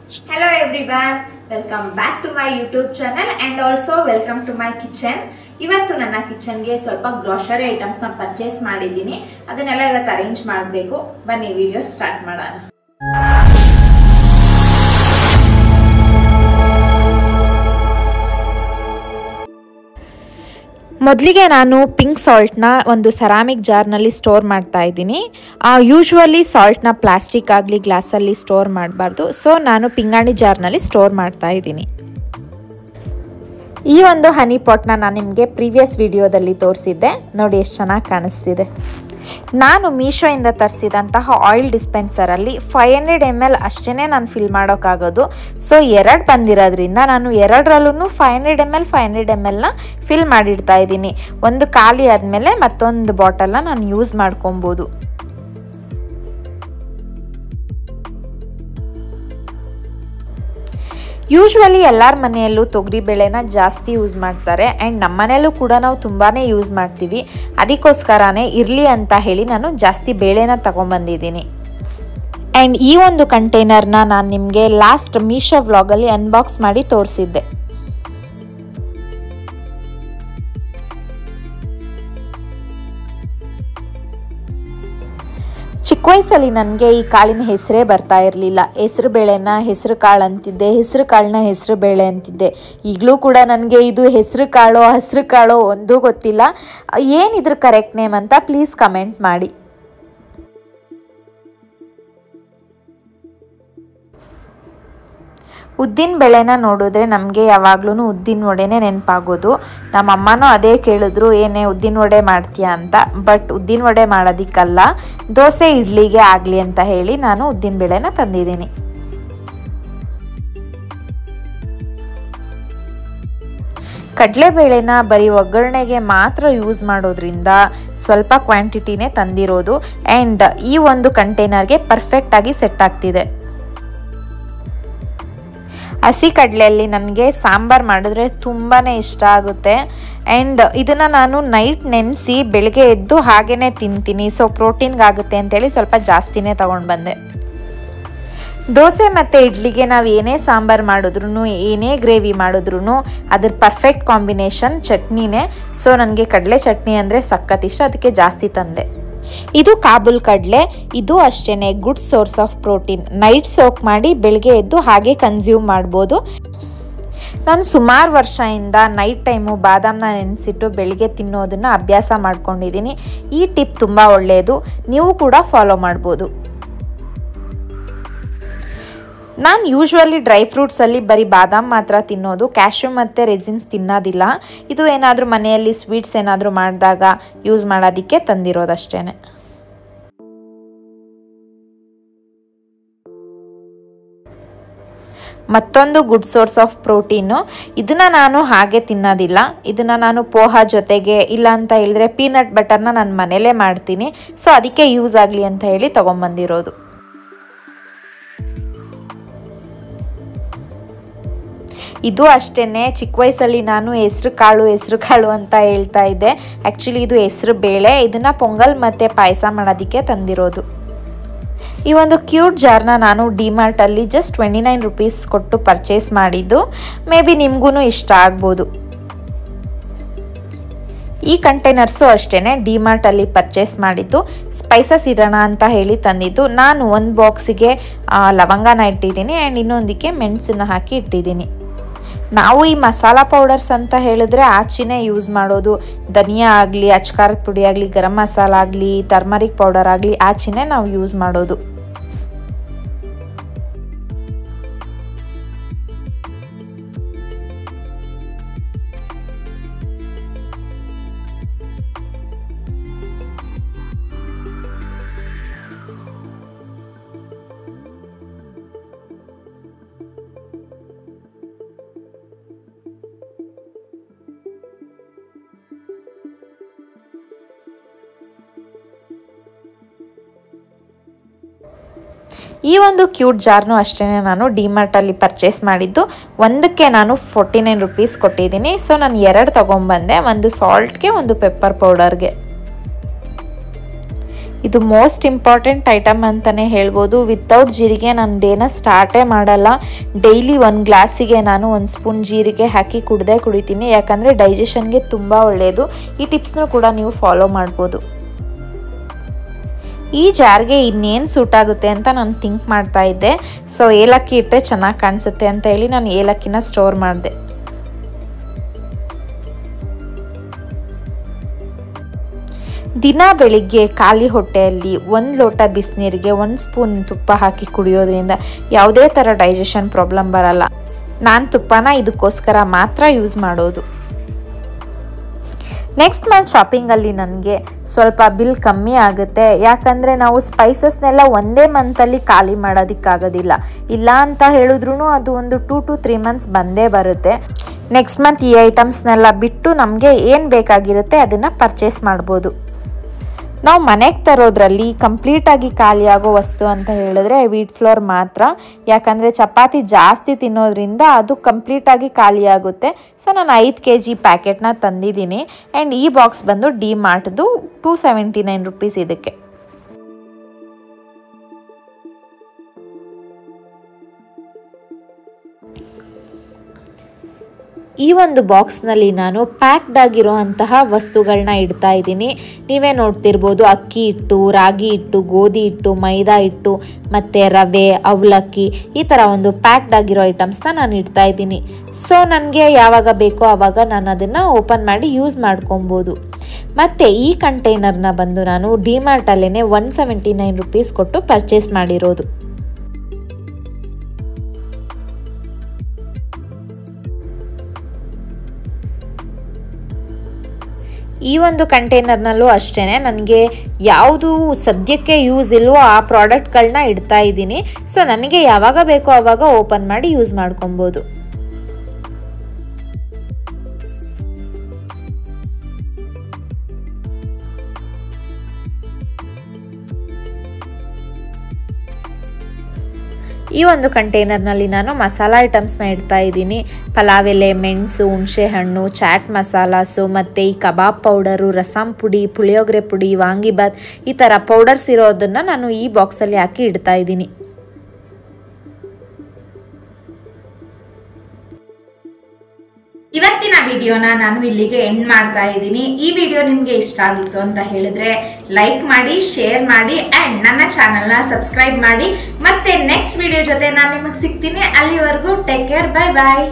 Hello everyone, welcome back to my YouTube channel and also welcome to my kitchen. ಇವತ್ತು ನನ್ನ kitchen ಗೆ ಸ್ವಲ್ಪ grocery items ನ purchase ಮಾಡಿದ್ದೀನಿ. ಅದನ್ನೆಲ್ಲ ಇವತ್ತು ಅರೇಂಜ್ ಮಾಡಬೇಕು. ಬನ್ನಿ ವಿಡಿಯೋ ಸ್ಟಾರ್ಟ್ ಮಾಡೋಣ. ಮೊದಲಿಗೆ ನಾನು ಪಿಂಕ್ ಸಾಲ್ಟ್ನ ಒಂದು ಸೆರಾಮಿಕ್ ಜಾರ್ನಲ್ಲಿ ಸ್ಟೋರ್ ಮಾಡ್ತಾ ಇದ್ದೀನಿ. ಯೂಶ್ವಲಿ ಸಾಲ್ಟ್ನ ಪ್ಲಾಸ್ಟಿಕ್ ಆಗಲಿ ಗ್ಲಾಸಲ್ಲಿ ಸ್ಟೋರ್ ಮಾಡಬಾರ್ದು. ಸೊ ನಾನು ಪಿಂಗಾಣಿ ಜಾರ್ನಲ್ಲಿ ಸ್ಟೋರ್ ಮಾಡ್ತಾ ಇದ್ದೀನಿ. ಈ ಒಂದು ಹನಿ ಪಾಟ್ನ ನಾನು ನಿಮಗೆ ಪ್ರೀವಿಯಸ್ ವಿಡಿಯೋದಲ್ಲಿ ತೋರಿಸಿದ್ದೆ. ನೋಡಿ ಎಷ್ಟು ಚೆನ್ನಾಗಿ ಕಾಣಿಸ್ತಿದೆ. ನಾನು ಮೀಶೋಯಿಂದ ತರಿಸಿದಂತಹ ಆಯಿಲ್ ಡಿಸ್ಪೆನ್ಸರಲ್ಲಿ 500 ml ಅಷ್ಟೇ ನಾನು ಫಿಲ್ ಮಾಡೋಕ್ಕಾಗೋದು. ಸೊ 2 ಬಂದಿರೋದ್ರಿಂದ ನಾನು ಎರಡರಲ್ಲೂ 500 ml ಫಿಲ್ ಮಾಡಿಡ್ತಾ ಇದ್ದೀನಿ. ಒಂದು ಖಾಲಿ ಆದಮೇಲೆ ಮತ್ತೊಂದು ಬಾಟಲ್ನ ನಾನು ಯೂಸ್ ಮಾಡ್ಕೊಬೋದು. ಯೂಶ್ವಲಿ ಎಲ್ಲರ ಮನೆಯಲ್ಲೂ ತೊಗರಿಬೇಳೆನ ಜಾಸ್ತಿ ಯೂಸ್ ಮಾಡ್ತಾರೆ ಆ್ಯಂಡ್ ನಮ್ಮ ಮನೆಯಲ್ಲೂ ಕೂಡ ನಾವು ತುಂಬಾ ಯೂಸ್ ಮಾಡ್ತೀವಿ. ಅದಕ್ಕೋಸ್ಕರನೇ ಇರಲಿ ಅಂತ ಹೇಳಿ ನಾನು ಜಾಸ್ತಿ ಬೇಳೆನ ತಗೊಂಬಂದಿದ್ದೀನಿ. ಆ್ಯಂಡ್ ಈ ಒಂದು ಕಂಟೈನರ್ನ ನಾನು ನಿಮಗೆ ಲಾಸ್ಟ್ ಮೀಶೋ ವ್ಲಾಗಲ್ಲಿ ಅನ್ಬಾಕ್ಸ್ ಮಾಡಿ ತೋರಿಸಿದ್ದೆ. ಚಿಕ್ಕ ವಯಸ್ಸಲ್ಲಿ ನನಗೆ ಈ ಕಾಳಿನ ಹೆಸರೇ ಬರ್ತಾ ಇರಲಿಲ್ಲ. ಹೆಸರು ಬೇಳೆನ ಹೆಸರು ಕಾಳು ಅಂತಿದ್ದೆ, ಹೆಸರು ಕಾಳನ್ನ ಹೆಸರು ಬೇಳೆ ಅಂತಿದ್ದೆ. ಈಗಲೂ ಕೂಡ ನನಗೆ ಇದು ಹೆಸರು ಕಾಳೋ ಹಸಿರು ಕಾಳೋ ಒಂದೂ ಗೊತ್ತಿಲ್ಲ. ಏನಿದ್ರ ಕರೆಕ್ಟ್ ನೇಮ್ ಅಂತ ಪ್ಲೀಸ್ ಕಮೆಂಟ್ ಮಾಡಿ. ಉದ್ದಿನ ಬೇಳೆನ ನೋಡಿದ್ರೆ ನಮಗೆ ಯಾವಾಗ್ಲೂ ಉದ್ದಿನ ವಡೆನೇ ನೆನಪಾಗೋದು. ನಮ್ಮ ಅಮ್ಮನೂ ಅದೇ ಕೇಳಿದ್ರು, ಏನೇ ಉದ್ದಿನ ವಡೆ ಮಾಡ್ತೀಯಾ ಅಂತ. ಬಟ್ ಉದ್ದಿನ ವಡೆ ಮಾಡೋದಕ್ಕಲ್ಲ, ದೋಸೆ ಇಡ್ಲಿಗೆ ಆಗಲಿ ಅಂತ ಹೇಳಿ ನಾನು ಉದ್ದಿನ ಬೇಳೆನ ತಂದಿದ್ದೀನಿ. ಕಡಲೆಬೇಳೆನ ಬರೀ ಒಗ್ಗರಣೆಗೆ ಮಾತ್ರ ಯೂಸ್ ಮಾಡೋದ್ರಿಂದ ಸ್ವಲ್ಪ ಕ್ವಾಂಟಿಟಿನೇ ತಂದಿರೋದು. ಆ್ಯಂಡ್ ಈ ಒಂದು ಕಂಟೈನರ್ಗೆ ಪರ್ಫೆಕ್ಟಾಗಿ ಸೆಟ್ ಆಗ್ತಿದೆ. ಹಸಿ ಕಡಲೆಯಲ್ಲಿ ನನಗೆ ಸಾಂಬಾರು ಮಾಡಿದ್ರೆ ತುಂಬಾ ಇಷ್ಟ ಆಗುತ್ತೆ. ಆ್ಯಂಡ್ ಇದನ್ನು ನಾನು ನೈಟ್ ನೆನೆಸಿ ಬೆಳಗ್ಗೆ ಎದ್ದು ಹಾಗೇ ತಿಂತೀನಿ. ಸೊ ಪ್ರೋಟೀನ್ಗಾಗುತ್ತೆ ಅಂತೇಳಿ ಸ್ವಲ್ಪ ಜಾಸ್ತಿನೇ ತೊಗೊಂಡು ಬಂದೆ. ದೋಸೆ ಮತ್ತು ಇಡ್ಲಿಗೆ ನಾವು ಏನೇ ಸಾಂಬಾರು ಮಾಡಿದ್ರೂ ಏನೇ ಗ್ರೇವಿ ಮಾಡಿದ್ರೂ ಅದ್ರ ಪರ್ಫೆಕ್ಟ್ ಕಾಂಬಿನೇಷನ್ ಚಟ್ನಿನೇ. ಸೊ ನನಗೆ ಕಡಲೆ ಚಟ್ನಿ ಅಂದರೆ ಸಖತ್ ಇಷ್ಟ, ಅದಕ್ಕೆ ಜಾಸ್ತಿ ತಂದೆ. ಇದು ಕಾಬೂಲ್ ಕಡಲೆ. ಇದು ಅಷ್ಟೇ good source of protein. Night soak ಮಾಡಿ ಬೆಳಗ್ಗೆ ಎದ್ದು ಹಾಗೆ ಕನ್ಸ್ಯೂಮ್ ಮಾಡ್ಬೋದು. ನಾನು ಸುಮಾರು ವರ್ಷದಿಂದ ನೈಟ್ ಟೈಮು ಬಾದಾಮನ್ನ ನೆನೆಸಿಟ್ಟು ಬೆಳಗ್ಗೆ ತಿನ್ನೋದನ್ನು ಅಭ್ಯಾಸ ಮಾಡ್ಕೊಂಡಿದ್ದೀನಿ. ಈ ಟಿಪ್ ತುಂಬ ಒಳ್ಳೆಯದು, ನೀವು ಕೂಡ ಫಾಲೋ ಮಾಡ್ಬೋದು. ನಾನು ಯೂಶ್ವಲಿ ಡ್ರೈ ಫ್ರೂಟ್ಸಲ್ಲಿ ಬರೀ ಬಾದಾಮ್ ಮಾತ್ರ ತಿನ್ನೋದು, ಕ್ಯಾಶ್ಯೂ ಮತ್ತು ರೆಸಿನ್ಸ್ ತಿನ್ನೋದಿಲ್ಲ. ಇದು ಏನಾದರೂ ಮನೆಯಲ್ಲಿ ಸ್ವೀಟ್ಸ್ ಏನಾದರೂ ಮಾಡಿದಾಗ ಯೂಸ್ ಮಾಡೋದಕ್ಕೆ ತಂದಿರೋದಷ್ಟೇ. ಮತ್ತೊಂದು ಗುಡ್ ಸೋರ್ಸ್ ಆಫ್ ಪ್ರೋಟೀನು. ಇದನ್ನು ನಾನು ಹಾಗೆ ತಿನ್ನೋದಿಲ್ಲ. ಇದನ್ನು ನಾನು ಪೋಹಾ ಜೊತೆಗೆ ಇಲ್ಲ ಅಂತ ಹೇಳಿದ್ರೆ ಪೀನಟ್ ಬಟರ್ನ ನಾನು ಮನೇಲೇ ಮಾಡ್ತೀನಿ. ಸೊ ಅದಕ್ಕೆ ಯೂಸ್ ಆಗಲಿ ಅಂತ ಹೇಳಿ ತೊಗೊಂಬಂದಿರೋದು. ಇದು ಅಷ್ಟೇ, ಚಿಕ್ಕ ವಯಸ್ಸಲ್ಲಿ ನಾನು ಹೆಸರು ಕಾಳು ಅಂತ ಹೇಳ್ತಾ ಇದ್ದೆ. ಆ್ಯಕ್ಚುಲಿ ಇದು ಹೆಸರು ಬೇಳೆ. ಇದನ್ನು ಪೊಂಗಲ್ ಮತ್ತು ಪಾಯಸ ಮಾಡೋದಕ್ಕೆ ತಂದಿರೋದು. ಈ ಒಂದು ಕ್ಯೂಟ್ ಜಾರ್ನ ನಾನು ಡಿಮಾರ್ಟಲ್ಲಿ ಜಸ್ಟ್ 29 ರೂಪೀಸ್ ಕೊಟ್ಟು ಪರ್ಚೇಸ್ ಮಾಡಿದ್ದು. ಮೇ ಬಿ ನಿಮಗೂ ಇಷ್ಟ ಆಗ್ಬೋದು. ಈ ಕಂಟೈನರ್ಸು ಅಷ್ಟೇ ಡಿಮಾರ್ಟಲ್ಲಿ ಪರ್ಚೇಸ್ ಮಾಡಿದ್ದು. ಸ್ಪೈಸಸ್ ಇಡೋಣ ಅಂತ ಹೇಳಿ ತಂದಿದ್ದು. ನಾನು ಒಂದು ಬಾಕ್ಸಿಗೆ ಲವಂಗನ ಇಟ್ಟಿದ್ದೀನಿ ಆ್ಯಂಡ್ ಇನ್ನೊಂದಕ್ಕೆ ಮೆಣಸನ್ನ ಹಾಕಿ ಇಟ್ಟಿದ್ದೀನಿ. ನಾವು ಈ ಮಸಾಲ ಪೌಡರ್ಸ್ ಅಂತ ಹೇಳಿದ್ರೆ ಆಚೆನೇ ಯೂಸ್ ಮಾಡೋದು. ಧನಿಯಾ ಆಗಲಿ, ಅಚ್ಕಾರದ ಪುಡಿ ಆಗಲಿ, ಗರಂ ಮಸಾಲ ಆಗಲಿ, ಟರ್ಮರಿಕ್ ಪೌಡರ್ ಆಗಲಿ ಆಚೆನೇ ನಾವು ಯೂಸ್ ಮಾಡೋದು. ಈ ಒಂದು ಕ್ಯೂಟ್ ಜಾರ್ನು ಅಷ್ಟೇ ನಾನು ಡಿಮಾರ್ಟಲ್ಲಿ ಪರ್ಚೇಸ್ ಮಾಡಿದ್ದು. ಒಂದಕ್ಕೆ ನಾನು 49 ರೂಪೀಸ್ ಕೊಟ್ಟಿದ್ದೀನಿ. ಸೊ ನಾನು 2 ತೊಗೊಂಬಂದೆ, ಒಂದು ಸಾಲ್ಟ್ಗೆ ಒಂದು ಪೆಪ್ಪರ್ ಪೌಡರ್ಗೆ. ಇದು ಮೋಸ್ಟ್ ಇಂಪಾರ್ಟೆಂಟ್ ಐಟಮ್ ಅಂತಲೇ ಹೇಳ್ಬೋದು. ವಿತೌಟ್ ಜೀರಿಗೆ ನಾನು ಡೇನ ಸ್ಟಾರ್ಟೇ ಮಾಡಲ್ಲ. ಡೈಲಿ 1 ಗ್ಲಾಸಿಗೆ ನಾನು 1 ಸ್ಪೂನ್ ಜೀರಿಗೆ ಹಾಕಿ ಕುಡಿತೀನಿ, ಯಾಕಂದರೆ ಡೈಜೆಷನ್ಗೆ ತುಂಬ ಒಳ್ಳೆಯದು. ಈ ಟಿಪ್ಸ್ನೂ ಕೂಡ ನೀವು ಫಾಲೋ ಮಾಡ್ಬೋದು. ಈ ಜಾರ್ಗೆ ಇನ್ನೇನು ಸೂಟ್ ಆಗುತ್ತೆ ಅಂತ ನಾನು ಥಿಂಕ್ ಮಾಡ್ತಾ ಇದ್ದೆ. ಸೊ ಏಲಕ್ಕಿ ಇಟ್ಟರೆ ಚೆನ್ನಾಗಿ ಕಾಣಿಸುತ್ತೆ ಅಂತ ಹೇಳಿ ನಾನು ಏಲಕ್ಕಿನ ಸ್ಟೋರ್ ಮಾಡಿದೆ. ದಿನ ಬೆಳಿಗ್ಗೆ ಖಾಲಿ ಹೊಟ್ಟೆಯಲ್ಲಿ 1 ಲೋಟ ಬಿಸಿನೀರಿಗೆ 1 ಸ್ಪೂನ್ ತುಪ್ಪ ಹಾಕಿ ಕುಡಿಯೋದ್ರಿಂದ ಯಾವುದೇ ಥರ ಡೈಜೆಷನ್ ಪ್ರಾಬ್ಲಮ್ ಬರಲ್ಲ. ನಾನು ತುಪ್ಪನ ಇದಕ್ಕೋಸ್ಕರ ಮಾತ್ರ ಯೂಸ್ ಮಾಡೋದು. ನೆಕ್ಸ್ಟ್ ಮಂತ್ ಶಾಪಿಂಗಲ್ಲಿ ನನಗೆ ಸ್ವಲ್ಪ ಬಿಲ್ ಕಮ್ಮಿ ಆಗುತ್ತೆ, ಯಾಕಂದರೆ ನಾವು ಸ್ಪೈಸಸ್ನೆಲ್ಲ ಒಂದೇ ಮಂತಲ್ಲಿ ಖಾಲಿ ಮಾಡೋದಕ್ಕಾಗೋದಿಲ್ಲ. ಇಲ್ಲ ಅಂತ ಹೇಳಿದ್ರೂ ಅದು ಒಂದು 2 to 3 ಮಂತ್ಸ್ ಬಂದೇ ಬರುತ್ತೆ. ನೆಕ್ಸ್ಟ್ ಮಂತ್ ಈ ಐಟಮ್ಸ್ನೆಲ್ಲ ಬಿಟ್ಟು ನಮಗೆ ಏನು ಬೇಕಾಗಿರುತ್ತೆ ಅದನ್ನು ಪರ್ಚೇಸ್ ಮಾಡ್ಬೋದು. ನಾವು ಮನೆಗೆ ತರೋದ್ರಲ್ಲಿ ಕಂಪ್ಲೀಟಾಗಿ ಖಾಲಿಯಾಗೋ ವಸ್ತು ಅಂತ ಹೇಳಿದ್ರೆ ವೀಟ್ ಫ್ಲೋರ್ ಮಾತ್ರ, ಯಾಕಂದರೆ ಚಪಾತಿ ಜಾಸ್ತಿ ತಿನ್ನೋದ್ರಿಂದ ಅದು ಕಂಪ್ಲೀಟಾಗಿ ಖಾಲಿಯಾಗುತ್ತೆ. ಸೊ ನಾನು 5 kg ಪ್ಯಾಕೆಟ್ನ ತಂದಿದ್ದೀನಿ. ಆ್ಯಂಡ್ ಈ ಬಾಕ್ಸ್ ಬಂದು ಡಿ ಮಾರ್ಟ್ದು 279 rupees ಇದಕ್ಕೆ. ಈ ಒಂದು ಬಾಕ್ಸ್ನಲ್ಲಿ ನಾನು ಪ್ಯಾಕ್ಡ್ ಆಗಿರೋ ಅಂತಹ ವಸ್ತುಗಳನ್ನ ಇಡ್ತಾ ಇದ್ದೀನಿ. ನೀವೇ ನೋಡ್ತಿರ್ಬೋದು, ಅಕ್ಕಿ ಹಿಟ್ಟು, ರಾಗಿ ಹಿಟ್ಟು, ಗೋಧಿ ಹಿಟ್ಟು, ಮೈದಾ ಹಿಟ್ಟು ಮತ್ತು ರವೆ, ಅವಲಕ್ಕಿ, ಈ ಥರ ಒಂದು ಪ್ಯಾಕ್ಡ್ ಆಗಿರೋ ಐಟಮ್ಸ್ನ ನಾನು ಇಡ್ತಾ ಇದ್ದೀನಿ. ಸೊ ನನಗೆ ಯಾವಾಗ ಬೇಕೋ ಆವಾಗ ನಾನು ಅದನ್ನು ಓಪನ್ ಮಾಡಿ ಯೂಸ್ ಮಾಡ್ಕೊಬೋದು. ಮತ್ತು ಈ ಕಂಟೈನರ್ನ ಬಂದು ನಾನು ಡಿಮಾರ್ಟಲ್ಲೇ 179 rupees ಕೊಟ್ಟು ಪರ್ಚೇಸ್ ಮಾಡಿರೋದು. ಈ ಒಂದು ಕಂಟೈನರ್ನಲ್ಲೂ ಅಷ್ಟೇ ನನಗೆ ಯಾವುದು ಸದ್ಯಕ್ಕೆ ಯೂಸ್ ಇಲ್ವೋ ಆ ಪ್ರಾಡಕ್ಟ್ಗಳನ್ನ ಇಡ್ತಾ ಇದ್ದೀನಿ. ಸೊ ನನಗೆ ಯಾವಾಗ ಬೇಕೋ ಆವಾಗ ಓಪನ್ ಮಾಡಿ ಯೂಸ್ ಮಾಡ್ಕೊಬೋದು. ಈ ಒಂದು ಕಂಟೈನರ್ನಲ್ಲಿ ನಾನು ಮಸಾಲಾ ಐಟಮ್ಸ್ನ ಇಡ್ತಾ ಇದ್ದೀನಿ. ಪಲಾವ್ ಎಲೆ, ಮೆಣಸು, ಹುಣಸೆ ಹಣ್ಣು, ಚಾಟ್ ಮಸಾಲಾಸು ಮತ್ತು ಈ ಕಬಾಬ್ ಪೌಡರು, ರಸಮ್ ಪುಡಿ, ಪುಳಿಯೋಗರೆ ಪುಡಿ, ವಾಂಗಿಬಾತ್, ಈ ಥರ ಪೌಡರ್ಸ್ ಇರೋದನ್ನು ನಾನು ಈ ಬಾಕ್ಸಲ್ಲಿ ಹಾಕಿ ಇಡ್ತಾ ಇದ್ದೀನಿ. ಇವತ್ತಿನ ವಿಡಿಯೋನ ನಾನು ಇಲ್ಲಿಗೆ ಎಂಡ್ ಮಾಡ್ತಾ ಇದ್ದೀನಿ. ಈ ವಿಡಿಯೋ ನಿಮಗೆ ಇಷ್ಟ ಆಗಿತ್ತು ಅಂತ ಹೇಳಿದ್ರೆ ಲೈಕ್ ಮಾಡಿ, ಶೇರ್ ಮಾಡಿ ಅಂಡ್ ನನ್ನ ಚಾನೆಲ್ನ ಸಬ್ಸ್ಕ್ರೈಬ್ ಮಾಡಿ. ಮತ್ತೆ ನೆಕ್ಸ್ಟ್ ವಿಡಿಯೋ ಜೊತೆ ನಾನು ನಿಮಗೆ ಸಿಗ್ತೀನಿ. ಅಲ್ಲಿವರೆಗೂ ಟೇಕ್ ಕೇರ್, ಬೈ ಬಾಯ್.